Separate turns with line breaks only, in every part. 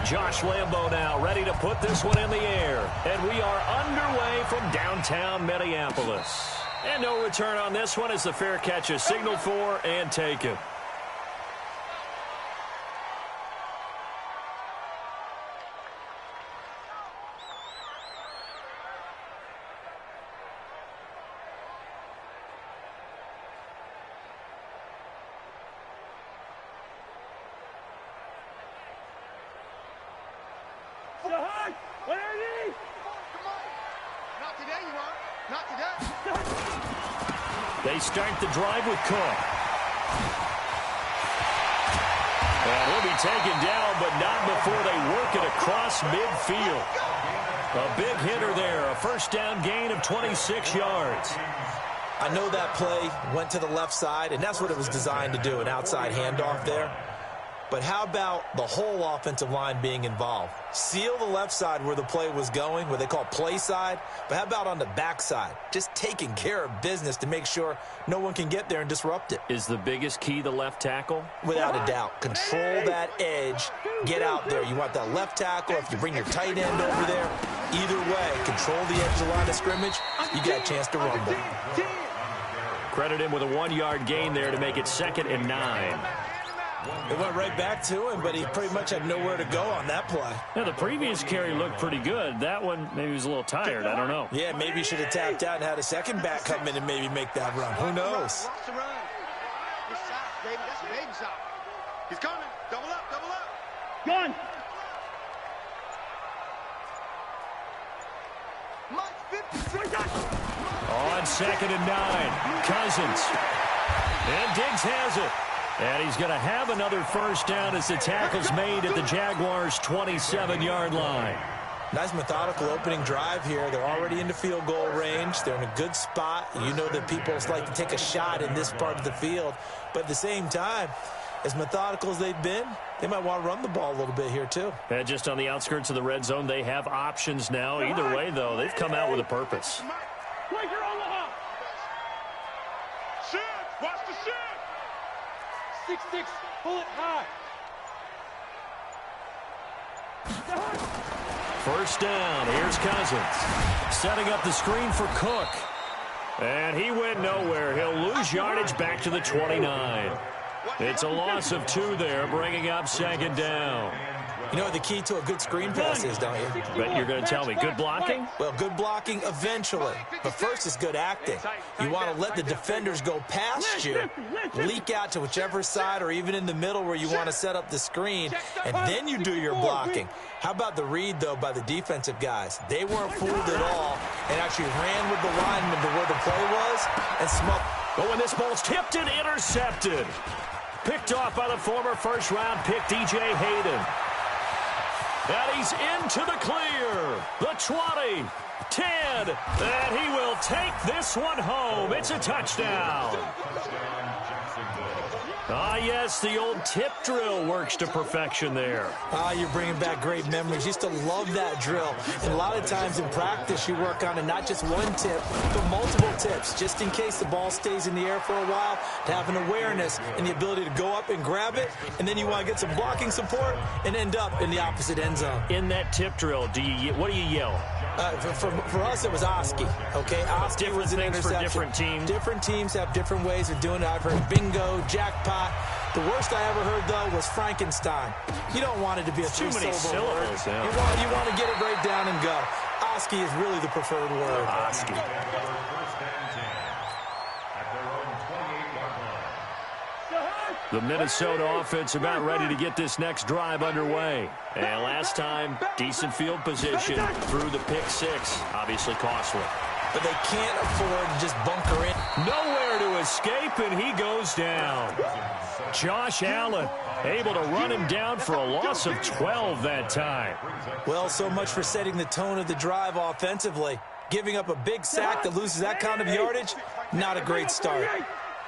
Josh Lambo now ready to put this one in the air. And we are underway from downtown Minneapolis. And no return on this one as the fair catch is signaled for and taken. They start the drive with Cook. And he'll be taken down, but not before they work it across midfield. A big hitter there, a first down gain of 26 yards.
I know that play went to the left side, and that's what it was designed to do, an outside handoff there. But how about the whole offensive line being involved? Seal the left side where the play was going, what they call play side. But how about on the back side? Just taking care of business to make sure no one can get there and disrupt it.
Is the biggest key the left tackle?
Without a doubt. Control that edge. Get out there. You want that left tackle. If you bring your tight end over there, either way, control the edge of the line of scrimmage. You got a chance to rumble.
Credit him with a 1-yard gain there to make it 2nd and 9.
It went right back to him, but he pretty much had nowhere to go on that play.
Now, the previous carry looked pretty good. That one, maybe he was a little tired. I don't know.
Yeah, maybe he should have tapped out and had a second back come in and maybe make that run. Who knows?
He's coming. Double up, double up.
Gun.
On 2nd and 9, Cousins. And Diggs has it. And he's going to have another first down as the tackle's made at the Jaguars' 27-yard line.
Nice methodical opening drive here. They're already into field goal range. They're in a good spot. You know that people like to take a shot in this part of the field. But at the same time, as methodical as they've been, they might want to run the ball a little bit here too.
And just on the outskirts of the red zone, they have options now. Either way, though, they've come out with a purpose.
Shit! Watch the shit!
6-6, pull it high.
First down, here's Cousins. Setting up the screen for Cook. And he went nowhere. He'll lose yardage back to the 29. It's a loss of 2 there, bringing up 2nd down.
You know what the key to a good screen pass is, don't you?
But you're going to tell me, good blocking?
Well, good blocking eventually. But first is good acting. You want to let the defenders go past you, leak out to whichever side or even in the middle where you want to set up the screen, and then you do your blocking. How about the read, though, by the defensive guys? They weren't fooled at all and actually ran with the lineman to where the play was and smoked.
But when this ball's tipped and intercepted, picked off by the former first-round pick, DJ Hayden. And he's into the clear. The 20, 10, and he will take this one home. It's a touchdown. Ah, yes, the old tip drill works to perfection there.
Ah, you're bringing back great memories. Used to love that drill. And a lot of times in practice, you work on it, not just one tip, but multiple tips, just in case the ball stays in the air for a while, to have an awareness and the ability to go up and grab it, and then you want to get some blocking support and end up in the opposite end zone.
In that tip drill, what do you yell?
For us, it was Oski. Okay, Oski was an interception.
For different teams.
Different teams have different ways of doing it. I've heard bingo, jackpot. The worst I ever heard, though, was Frankenstein. You don't want it to be a three-syllable word.
Yeah.
You want to get it right down and go. Oski is really the preferred word.
Oski. The Minnesota offense about ready to get this next drive underway. And last time, decent field position through the pick 6. Obviously costly.
But they can't afford to just bunker in.
Nowhere to escape, and he goes down. Josh Allen able to run him down for a loss of 12 that time.
Well, so much for setting the tone of the drive offensively. Giving up a big sack that loses that kind of yardage, not a great start.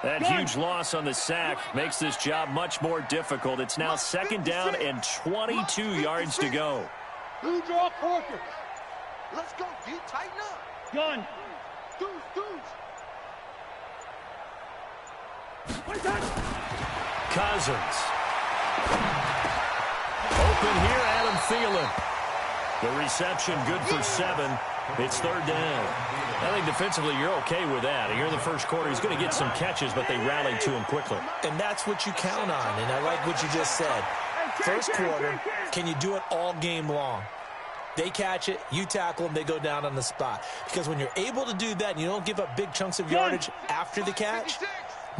That huge loss on the sack makes this job much more difficult. It's now 2nd down and 22 yards to go.
Blue draw Corker.
Let's go, D. Tighten up.
Gun.
Cousins. Open here, Adam Thielen. The reception good for 7. It's third down. I think defensively you're okay with that. Here in the first quarter, he's going to get some catches, but they rallied to him quickly.
And that's what you count on, and I like what you just said. First quarter, can you do it all game long? They catch it, you tackle them, they go down on the spot. Because when you're able to do that and you don't give up big chunks of yardage after the catch,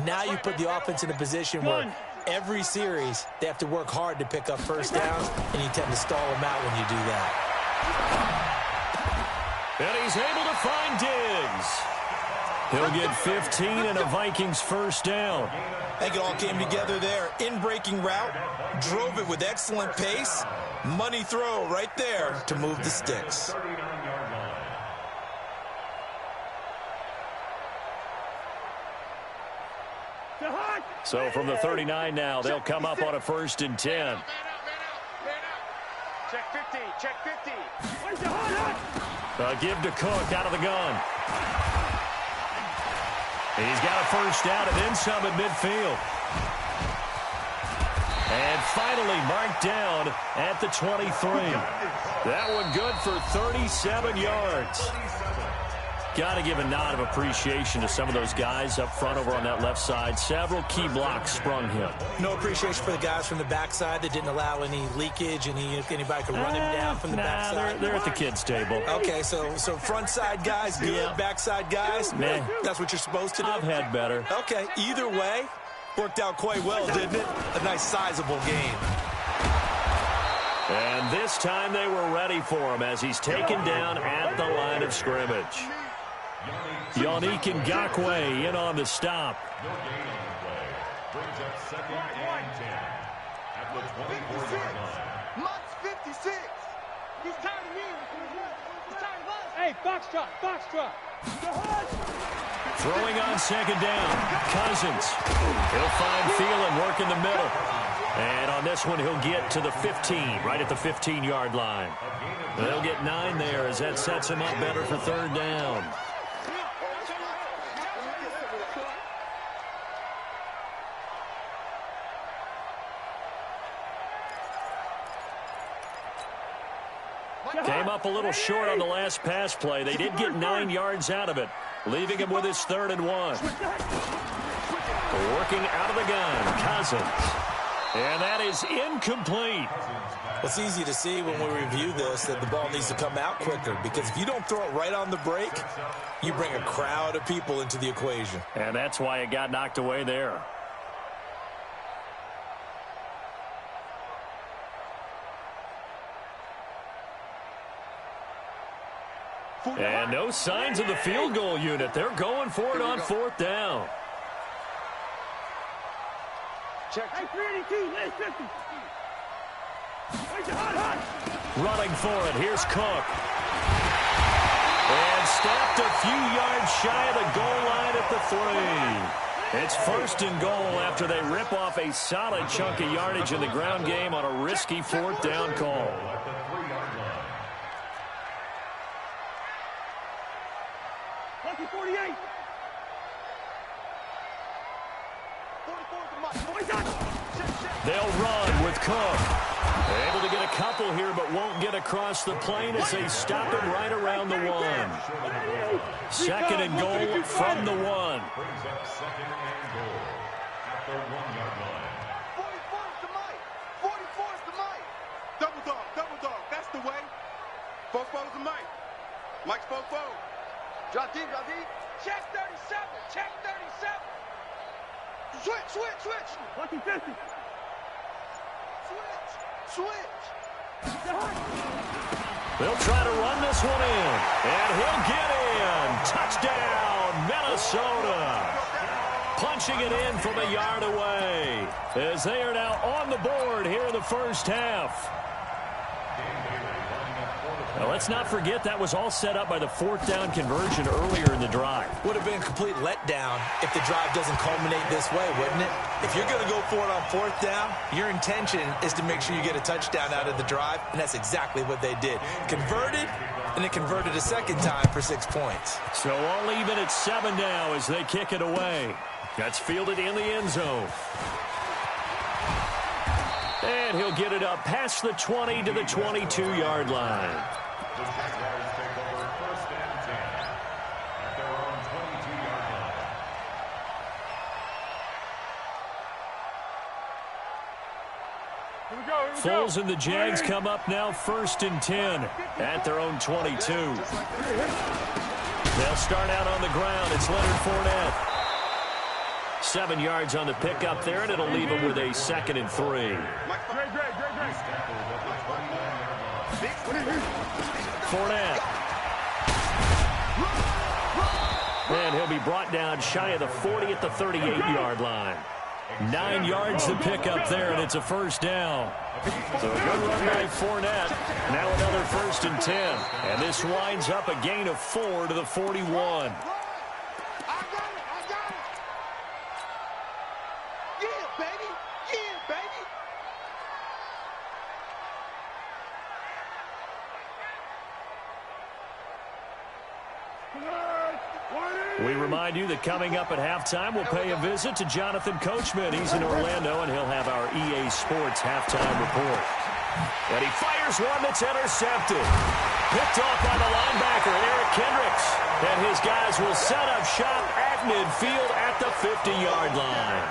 now you put the offense in a position where every series they have to work hard to pick up first downs, and you tend to stall them out when you do that.
And he's able to find Diggs. He'll get 15 and a Vikings first down.
I think it all came together there. In-breaking route, drove it with excellent pace. Money throw right there to move the sticks.
So from the 39 now, they'll come up on a 1st and 10.
Check 50, check 50.
Give to Cook out of the gun. He's got a first down and then some at midfield. And finally marked down at the 23. That one good for 37 yards. Got to give a nod of appreciation to some of those guys up front over on that left side. Several key blocks sprung him.
No appreciation for the guys from the backside that didn't allow any leakage, and anybody could run him down from the backside.
They're at the kids' table.
Okay, so front side guys good, backside guys,
man,
that's what you're supposed to do?
I've had better.
Okay, either way, worked out quite well, didn't it? A nice sizable game.
And this time they were ready for him as he's taken down at the line of scrimmage. Yannick Ngakoue in on the stop.
Brings up 2nd and 10 at the 24-yard line.
Mott's 56. He's tired of me. He's tired of us.
Hey, box drop, box drop.
Throwing on 2nd down. Cousins. He'll find Thielen working the middle. And on this one, he'll get to the 15, right at the 15-yard line. They'll get 9 there as that sets him up better for 3rd down. Came up a little short on the last pass play. They did get 9 yards out of it, leaving him with his 3rd and 1. Working out of the gun, Cousins. And that is incomplete.
It's easy to see when we review this that the ball needs to come out quicker, because if you don't throw it right on the break, you bring a crowd of people into the equation.
And that's why it got knocked away there. And no signs of the field goal unit. They're going for it on 4th down.
Check. Hey, 382, let's 50.
Running for it. Here's Cook. And stopped a few yards shy of the goal line at the 3. It's 1st and goal after they rip off a solid chunk of yardage in the ground game on a risky 4th down call.
Lucky 48.
They'll run with Cook. Able to get a couple here, but won't get across the plane as they stop him right around the 1. 2nd and goal from the 1.
Brings up 2nd and goal at the 1-yard line.
44 is the mic. 44 is the mic.
Double dog. That's the way. Fofo is the mic. Mike's Fofo.
Drop deep. Check 37. Check 37. Switch.
Lucky 50.
Switch.
They'll try to run this one in. And he'll get in. Touchdown, Minnesota. Punching it in from a yard away as they are now on the board here in the first half. Now, let's not forget that was all set up by the 4th down conversion earlier in the drive.
Would have been a complete letdown if the drive doesn't culminate this way, wouldn't it? If you're going to go for it on 4th down, your intention is to make sure you get a touchdown out of the drive, and that's exactly what they did. Converted, and it converted a 2nd time for 6 points.
So all even at 7 now as they kick it away. That's fielded in the end zone. And he'll get it up past the 20 to the 22-yard line.
The Jaguars take over 1st and 10 at their own 22-yard line.
Foles and the Jags come up now 1st and 10 at their own 22. They'll start out on the ground. It's Leonard Fournette. 7 yards on the pickup there, and it'll leave him with a 2nd and 3. Fournette. And he'll be brought down shy of the 40 at the 38-yard line. 9 yards to pick up there, and it's a 1st down. So a good run by Fournette. Now another 1st and 10. And this winds up a gain of 4 to the 41. We remind you that coming up at halftime, we'll pay a visit to Jonathan Coachman. He's in Orlando, and he'll have our EA Sports halftime report. And he fires one that's intercepted. Picked off by the linebacker, Eric Kendricks. And his guys will set up shop at midfield at the 50-yard line.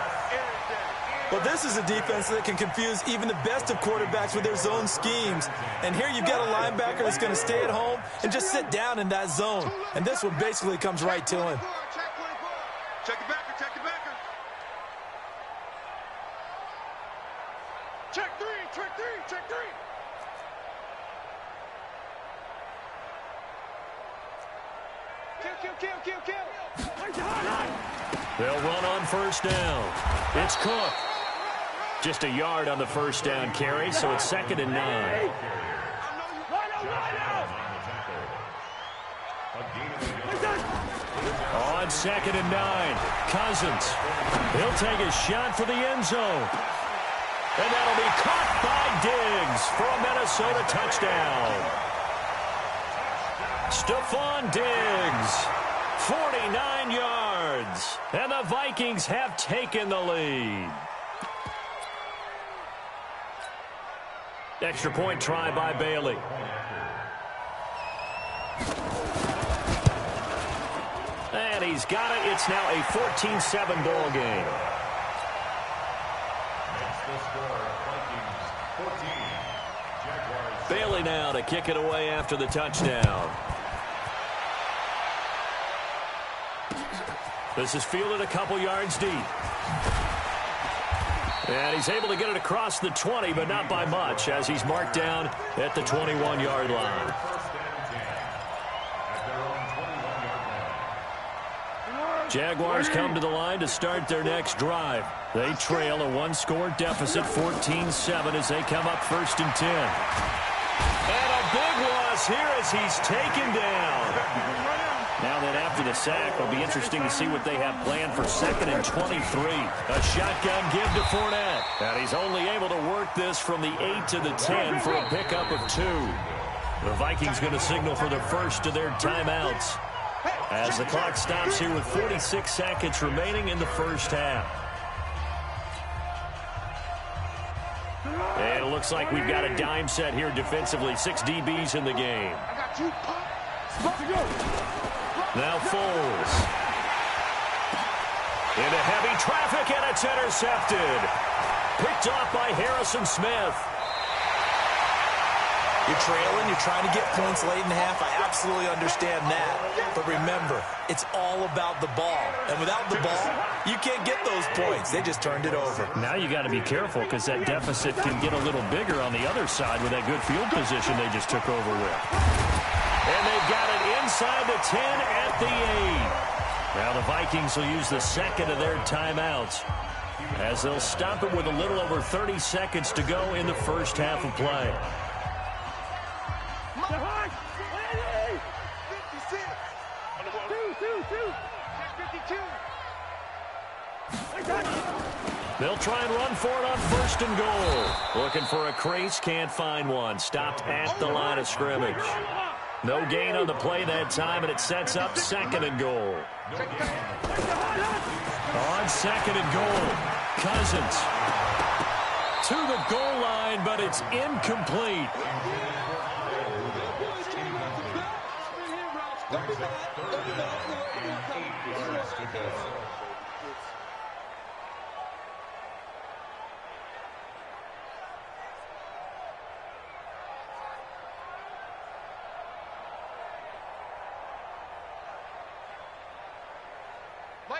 Well, this is a defense that can confuse even the best of quarterbacks with their zone schemes. And here you've got a linebacker that's going to stay at home and just sit down in that zone. And this one basically comes right to him.
Check the backer, check the backer. Check three, check three, check three. Kill.
They'll run on 1st down. It's Cook. Just a yard on the 1st down carry, so it's 2nd and 9. On 2nd and 9, Cousins. He'll take a shot for the end zone. And that'll be caught by Diggs for a Minnesota touchdown. Stephon Diggs, 49 yards. And the Vikings have taken the lead. Extra point try by Bailey. And he's got it. It's now a 14-7 ball game. Bailey now to kick it away after the touchdown. This is fielded a couple yards deep. And he's able to get it across the 20, but not by much, as he's marked down at the 21-yard line. Jaguars come to the line to start their next drive. They trail a one-score deficit, 14-7, as they come up 1st and 10. And a big loss here as he's taken down. Now then, after the sack, it'll be interesting to see what they have planned for 2nd and 23. A shotgun give to Fournette. And he's only able to work this from the 8 to the 10 for a pickup of 2. The Vikings going to signal for the first of their timeouts as the clock stops here with 46 seconds remaining in the 1st half. And it looks like we've got a dime set here defensively. 6 DBs in the game. Now Foles. Into heavy traffic, and it's intercepted. Picked off by Harrison Smith.
You're trailing, you're trying to get points late in the half. I absolutely understand that. But remember, it's all about the ball. And without the ball, you can't get those points. They just turned it over.
Now you got to be careful because that deficit can get a little bigger on the other side with that good field position they just took over with. And they've got it inside the 10 at the 8. Now the Vikings will use the 2nd of their timeouts as they'll stop it with a little over 30 seconds to go in the 1st half of play.
52.
They'll try and run for it on 1st and goal. Looking for a crease, can't find one. Stopped at the line of scrimmage. No gain on the play that time, and it sets up 2nd and goal. On 2nd and goal, Cousins. to the goal line, but it's incomplete.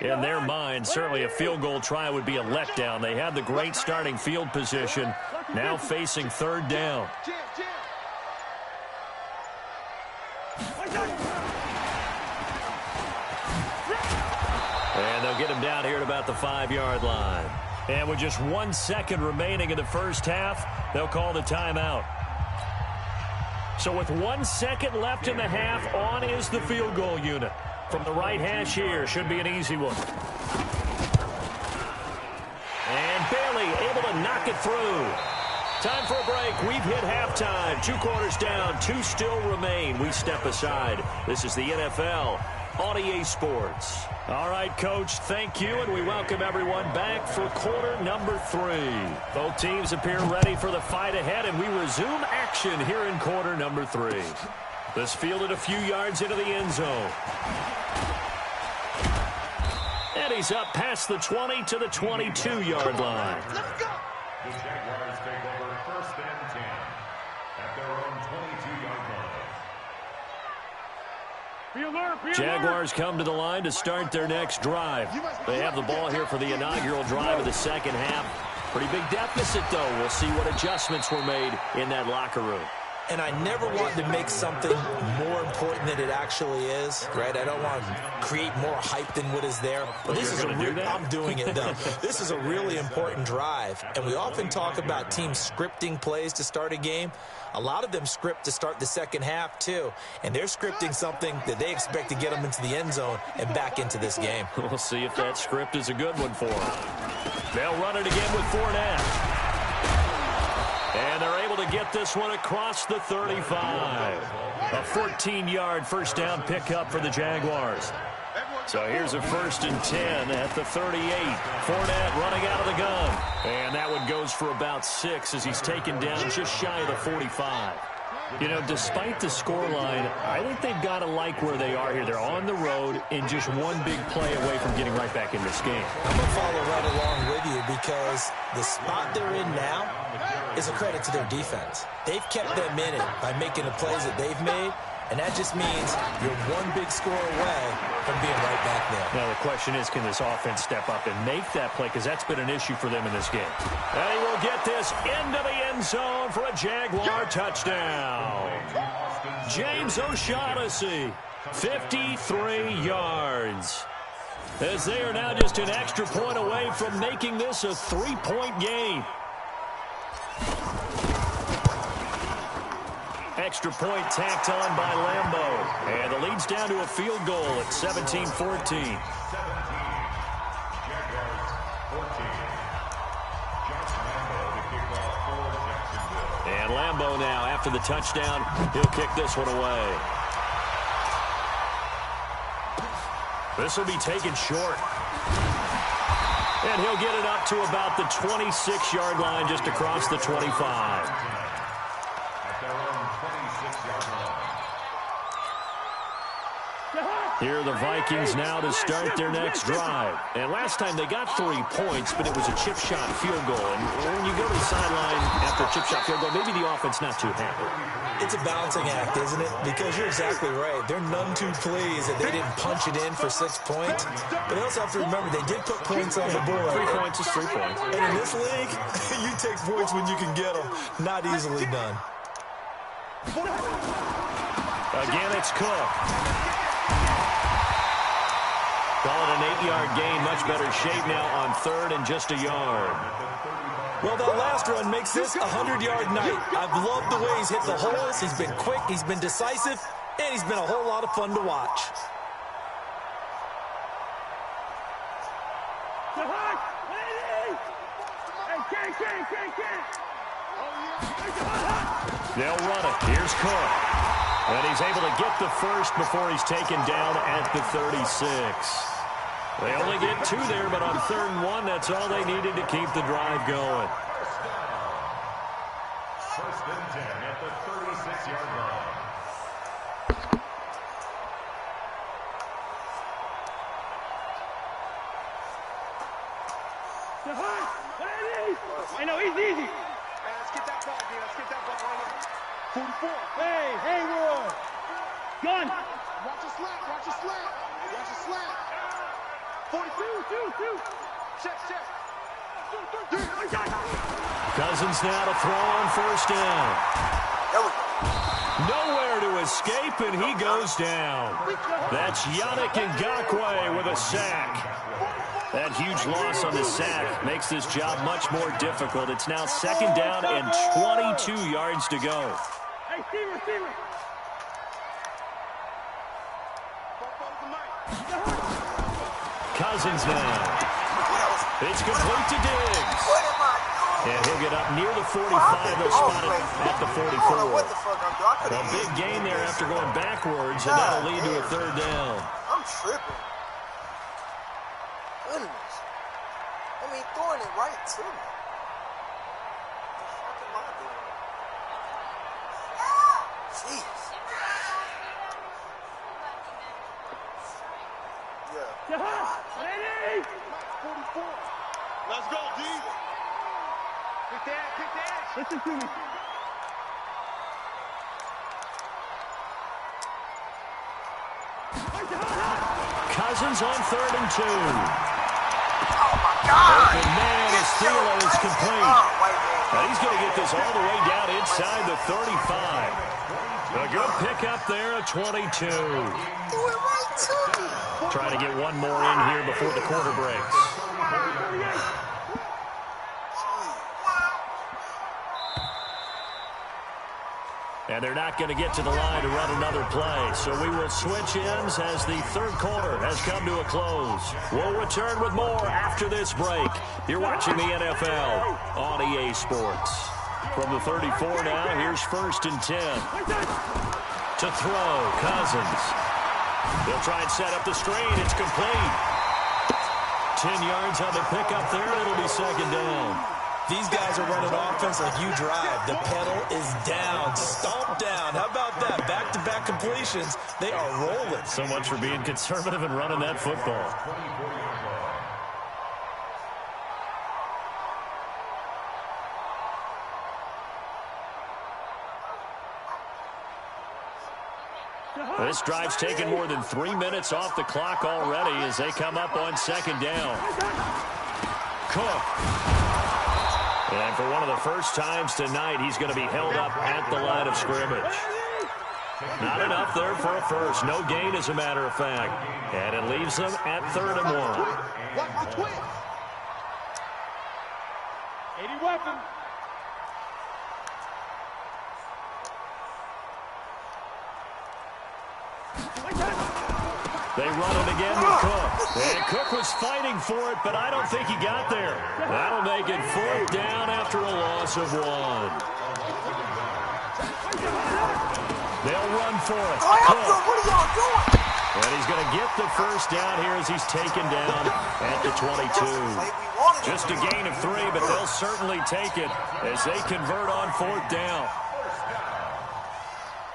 In their mind, certainly a field goal try would be a letdown. They had the great starting field position, now facing third down. And they'll get him down here at about the 5-yard line. And with just 1 second remaining in the first half, they'll call the timeout. So with 1 second left in the half, on is the field goal unit. From the right hash here, should be an easy one. And Bailey able to knock it through. Time for a break. We've hit halftime. 2 quarters down, 2 still remain. We step aside. This is the NFL on EA Sports. All right, Coach, thank you, and we welcome everyone back for quarter number 3. Both teams appear ready for the fight ahead, and we resume action here in quarter number 3. This fielded a few yards into the end zone. And he's up past the 20 to the 22-yard line.
The Jaguars take over 1st and 10 at their own 22-yard line.
Jaguars come to the line to start their next drive. They have the ball here for the inaugural drive of the second half. Pretty big deficit, though. We'll see what adjustments were made in that locker room.
And I never want to make something more important than it actually is, right? I don't want to create more hype than what is there. But this is I'm doing it, though. This is a really important drive. And we often talk about teams scripting plays to start a game. A lot of them script to start the second half, too. And they're scripting something that they expect to get them into the end zone and back into this game.
We'll see if that script is a good one for them. They'll run it again with Fournette. And they're able to get this one across the 35. A 14-yard first down pickup for the Jaguars. So here's a 1st and 10 at the 38. Fournette running out of the gun. And that one goes for about 6 as he's taken down just shy of the 45. You know, despite the scoreline, I think they've got to like where they are here. They're on the road and just one big play away from getting right back in this game.
I'm going to follow right along with you because the spot they're in now is a credit to their defense. They've kept them in it by making the plays that they've made, and that just means you're one big score away from being right back there.
Now, the question is, can this offense step up and make that play? Because that's been an issue for them in this game. And he will get this into the end zone for a Jaguar touchdown. James O'Shaughnessy, 53 yards. As they are now just an extra point away from making this a 3-point game. Extra point tacked on by Lambeau. And the lead's down to a field goal at 17-14. And Lambeau now, after the touchdown, he'll kick this one away. This will be taken short. And he'll get it up to about the 26-yard line, just across the 25. Here are the Vikings now to start their next drive. And last time they got 3 points, but it was a chip shot field goal. And when you go to the sideline after a chip shot field goal, maybe the offense not too happy.
It's a balancing act, isn't it? Because you're exactly right. They're none too pleased that they didn't punch it in for 6 points. But they also have to remember they did put points on the board.
3 points is 3 points.
And in this league, you take points when you can get them. Not easily done.
Again, it's Cook. Call it an 8-yard gain. Much better shape now on 3rd and just a yard.
Well, that last run makes this a 100-yard night. I've loved the way he's hit the holes. He's been quick, he's been decisive, and he's been a whole lot of fun to watch.
They'll run it. Here's Cook. And he's able to get the first before he's taken down at the 36. They only get 2 there, but on 3rd and 1, that's all they needed to keep the drive going.
First and 10 at the 36-yard line.
I know, he's easy.
Hey, let's get that ball, D. Let's get that ball right here. 44.
Hey, Hayward. Gun.
Watch your slap. Watch your slap. Watch your slap. 42. Check.
Cousins now to throw on first down. Nowhere to escape, and he goes down. That's Yannick Ngakoue with a sack. That huge loss on the sack makes this job much more difficult. It's now second down and 22 yards to go.
Hey, receiver.
Cousins now. It's complete to Diggs. And he'll get up near the 45. They'll spot it at the 44. A big gain there after going backwards, and that'll lead to a third down.
I'm tripping. Goodness. I mean, throwing it right to me. What the fuck am I doing? Jeez. Yeah.
Ready?
44. Let's go, D. Pick that.
Listen to me.
Cousins on 3rd and 2.
Oh, my God.
Open man as Thielen is complete. Now he's going to get this all the way down inside the 35. A good pickup there at 22. Trying to get one more in here before the quarter breaks. And they're not going to get to the line to run another play. So we will switch ends as the third quarter has come to a close. We'll return with more after this break. You're watching the NFL on EA Sports. From the 34 now, here's 1st and 10. To throw, Cousins. They'll try and set up the screen. It's complete. 10 yards on the pickup there. It'll be second down.
These guys are running offense like you drive. The pedal is down. Stomp down. How about that? Back-to-back completions. They are rolling.
So much for being conservative and running that football. This drive's taken more than 3 minutes off the clock already as they come up on second down. Cook. And for one of the first times tonight, he's going to be held up at the line of scrimmage. Not enough there for a first. No gain, as a matter of fact. And it leaves them at 3rd and 1.
Watch the twist.
80 weapon.
They run it again with Cook. And Cook was fighting for it, but I don't think he got there. That'll make it 4th down after a loss of 1. They'll run for it. Cook.
What are y'all doing?
And he's going to get the first down here as he's taken down at the 22. Just a gain of 3, but they'll certainly take it as they convert on 4th down.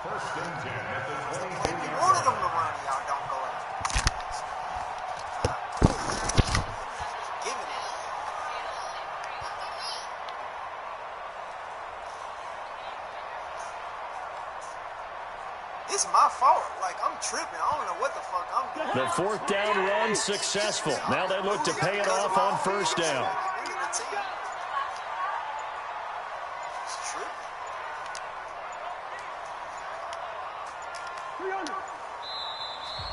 First and 10 at the 22.
We wanted them to run, y'all don't go out. Give it. It's my fault. Like, I'm tripping. I don't know what the fuck I'm doing.
The 4th down run successful. Now they look to pay it off on 1st down.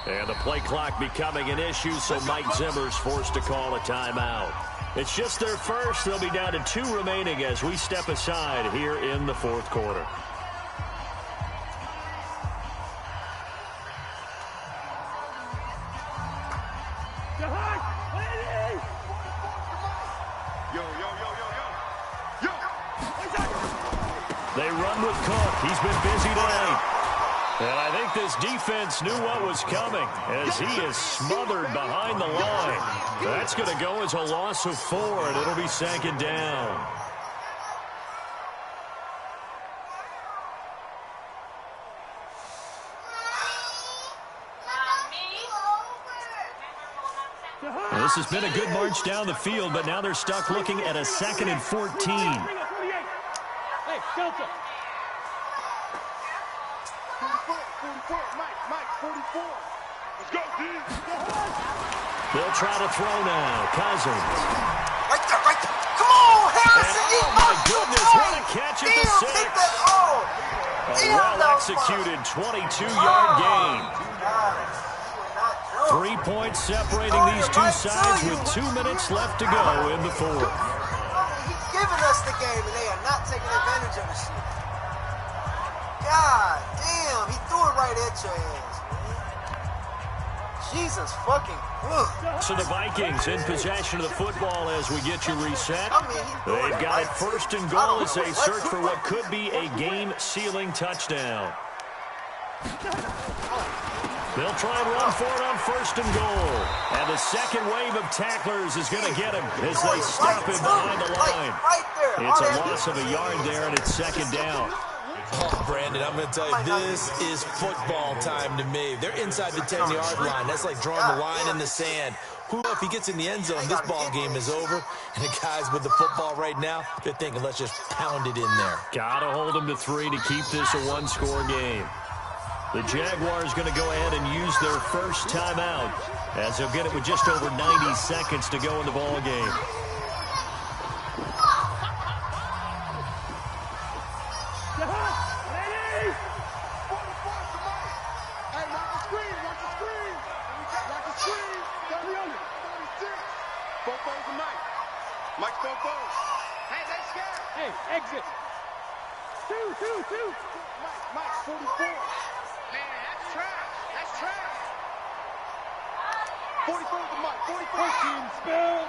And the play clock becoming an issue, so Mike Zimmer's forced to call a timeout. It's just their first. They'll be down to 2 remaining as we step aside here in the 4th quarter. They run with Cook. He's been busy tonight. And I think this defense knew what was coming as he is smothered behind the line. That's going to go as a loss of 4, and it'll be second down. This has been a good march down the field, but now they're stuck looking at a 2nd and 14.
Hey, Delta.
44, Mike, 44. Let's go, D.
They'll try to throw now. Cousins.
Right there, right there. Come on, Harrison.
And, oh, my goodness, what a catch at the 6.
Take that ball.
A well-executed 22-yard gain. 3 points separating these two sides with 2 minutes left to go in the fourth.
He's giving us the game, and they are not taking advantage of the shit. God damn, he threw it right at your ass, man. Jesus fucking. Ugh.
So the Vikings in possession of the football as we get you reset. They've got it 1st and goal as they search for what could be a game-sealing touchdown. They'll try and run for it on 1st and goal. And the second wave of tacklers is going to get him as they stop him behind the line. It's a loss of a yard there, and it's 2nd down.
Oh, Brandon, I'm going to tell you, this is football time to me. They're inside the 10-yard line. That's like drawing the line in the sand. If he gets in the end zone, this ball game is over. And the guys with the football right now, they're thinking, let's just pound it in there.
Got to hold him to 3 to keep this a one-score game. The Jaguars going to go ahead and use their first timeout as they'll get it with just over 90 seconds to go in the ball game.
Mike, hey, they scared.
Hey, exit. Two.
Mike, 44. Man, that's trash. That's trash. 44 to Mike, 44.
Spell.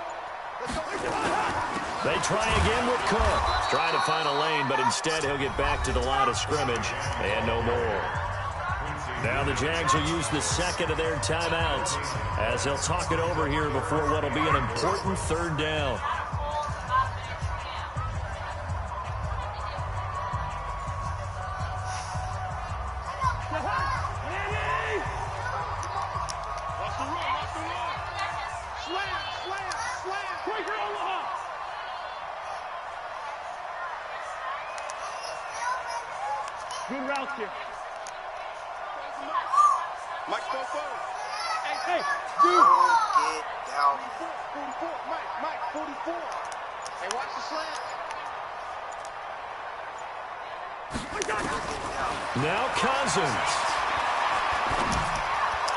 They try again with Cook. Trying to find a lane, but instead he'll get back to the line of scrimmage and no more. Now the Jags will use the second of their timeouts as they'll talk it over here before what will be an important 3rd down.
Good route here.
Mike, 44.
Hey, dude.
Get down.
44, Mike, 44. Hey, watch the slant.
Now Cousins.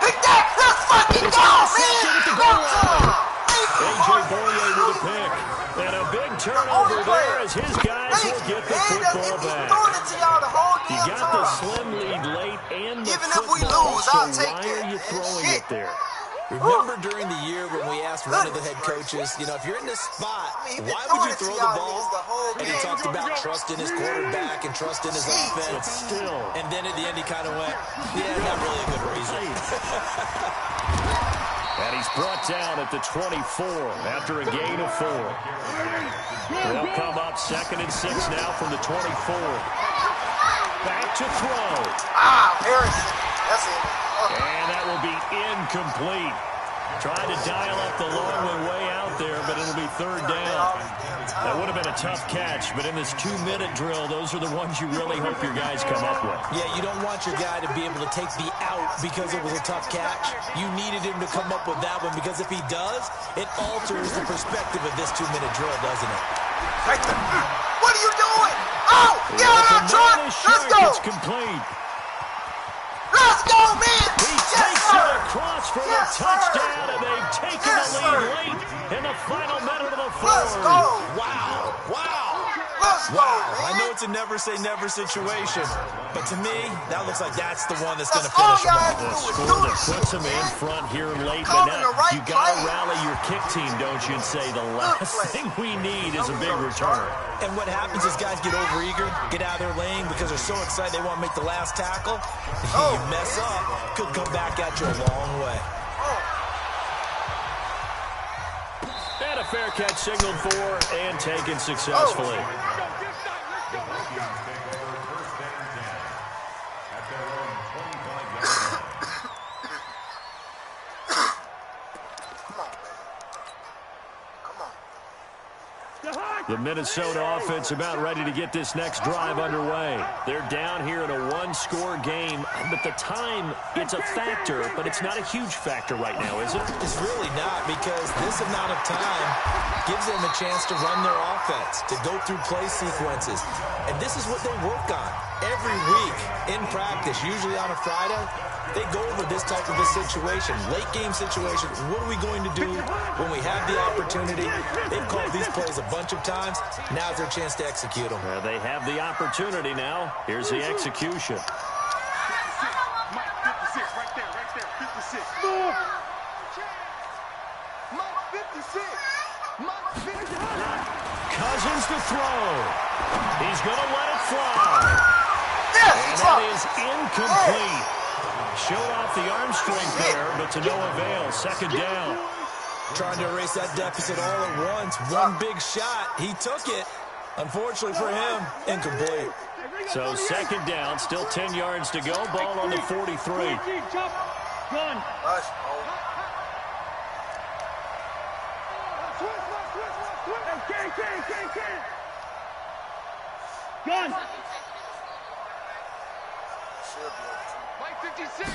Pick that! Let's fucking go, man!
A.J. Boye with a pick. And a big turnover there as his guys will get the football back. You got the slim lead late and the football, so why are you throwing it there?
Remember during the year when we asked one of the head coaches, you know, if you're in this spot, why would you throw the ball? And he talked about trusting his quarterback and trusting his offense. And then at the end he kind of went, yeah, not really a good reason.
And he's brought down at the 24 after a gain of 4. They'll come up 2nd and 6 now from the 24. Back to throw.
Harrison. That's it.
And that will be incomplete. Tried to dial up the long one way out there, but it'll be 3rd down. That would have been a tough catch, but in this 2-minute drill, those are the ones you really hope your guys come up with.
Yeah, you don't want your guy to be able to take the out because it was a tough catch. You needed him to come up with that one because if he does, it alters the perspective of this 2-minute drill, doesn't it?
Right there. What are you doing? Oh, get out of truck. Let's go.
It's complete.
Let's go, man.
He takes it across for the touchdown, and they've taken the lead late in the final minute of the 4th.
Let's go.
Wow.
Let's go, man.
I know it's a never-say-never situation, but to me, that looks like that's the one that's going to
all
finish him
y'all
off.
The
have to do is
score
do
that
this
puts
shit,
them in
man.
front here late,
Come
but
in
now
the right
you got to
play.
rally your kick team, don't you, and say the last thing we need is a big return.
And what happens is guys get overeager, get out of their lane because they're so excited they want to make the last tackle. You mess up, could come back at you a long way.
And a fair catch signaled for and taken successfully. The Minnesota offense about ready to get this next drive underway. They're down here in a one-score game, but the time, it's a factor, but it's not a huge factor right now, is it?
It's really not, because this amount of time gives them a chance to run their offense, to go through play sequences. And this is what they work on every week in practice, usually on a Friday. They go over this type of a situation, late game situation. What are we going to do when we have the opportunity? They've called these plays a bunch of times. Now's their chance to execute them.
They have the opportunity now. Here's the execution.
56. Mike, 56, right there, 56. Mike, 56. Mike, 56.
Cousins to throw. He's going to let it fly. And that is incomplete. Showed off the arm strength there, but to no avail. Second down.
Trying to erase that deficit all at once. One big shot. He took it. Unfortunately for him, incomplete.
So second down, still 10 yards to go. Ball on the 43.
Gun. Gun.
Mike, 56.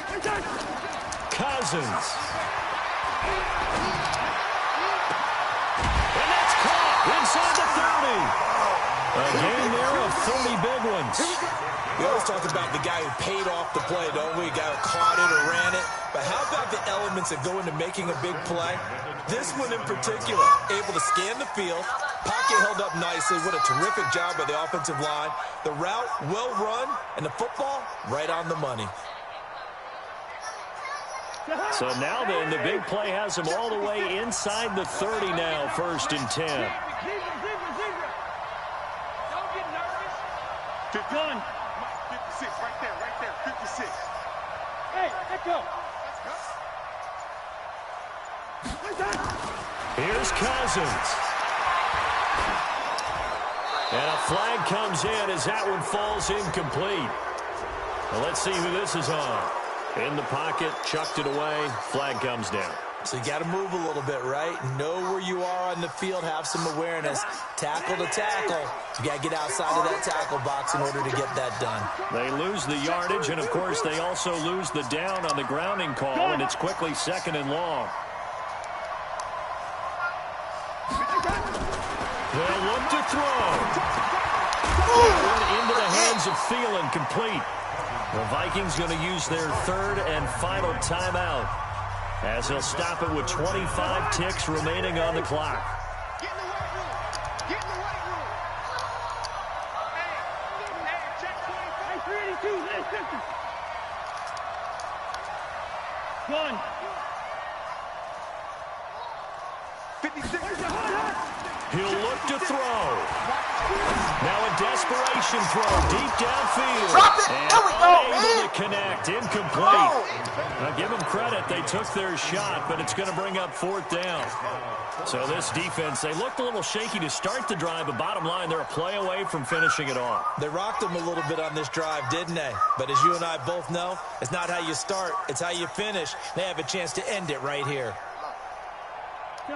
Cousins. And that's caught inside the 30. A game there of 40 big ones.
We always talk about the guy who paid off the play, don't we? The guy who caught it or ran it. But how about the elements that go into making a big play? This one in particular, able to scan the field. Pocket held up nicely. What a terrific job by the offensive line. The route, well run, and the football, right on the money.
So now then, the big play has him all the way inside the 30 now, 1st and 10.
Don't get nervous. Gun.
Mike, 56, right there, 56.
Hey, let go.
Here's Cousins. And a flag comes in as that one falls incomplete. Well, let's see who this is on. In the pocket, chucked it away, flag comes down.
So you got to move a little bit, right? Know where you are on the field, have some awareness. Tackle to tackle. You got to get outside of that tackle box in order to get that done.
They lose the yardage, and of course they also lose the down on the grounding call, and it's quickly 2nd and long. They'll look to throw. Into the hands of Thielen, complete. The Vikings going to use their 3rd and final timeout, as he'll stop it with 25 ticks remaining on the clock.
Get in the weight room. Get in the weight room. Hey, check 25.
Hey, 382, 56.
Gun. 56.
He'll look to throw. Now a desperation throw deep downfield.
Drop it.
And
There we go,
unable
man.
to connect. Incomplete. Now give them credit. They took their shot, but it's going to bring up 4th down. So this defense, they looked a little shaky to start the drive, but bottom line, they're a play away from finishing it off.
They rocked them a little bit on this drive, didn't they? But as you and I both know, it's not how you start, it's how you finish. They have a chance to end it right here.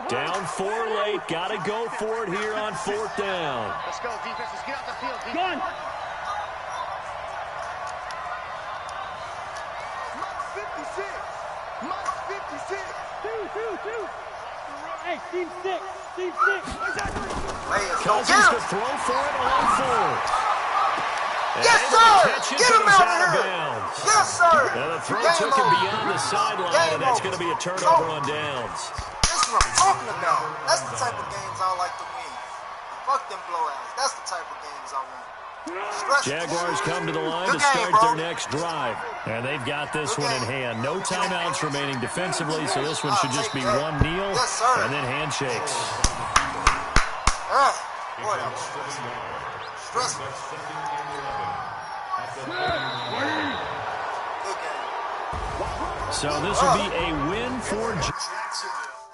Down 4 late. Got to go for it here on 4th down.
Let's go, defense. Let's get out the field.
Gun.
Mike, 56.
2. Hey, team 6.
Cousins to throw for it on 4th.
Yes, sir! Get him out of here!
Bounds.
Yes, sir!
Now the throw
Game
took him
over.
beyond the sideline,
Game
and that's
over.
going to be a turnover on downs.
This is what I'm talking about. That's the type of games I like to win. Fuck them blowouts. That's the type of games I want.
Jaguars come to the line
Good
to start
game, bro.
their next drive. And they've got this one in hand. No timeouts remaining defensively, so this one should just be one kneel
Yes, sir.
and then handshakes.
Boy, that was stressful. Good game.
So this will be a win for Jacksonville.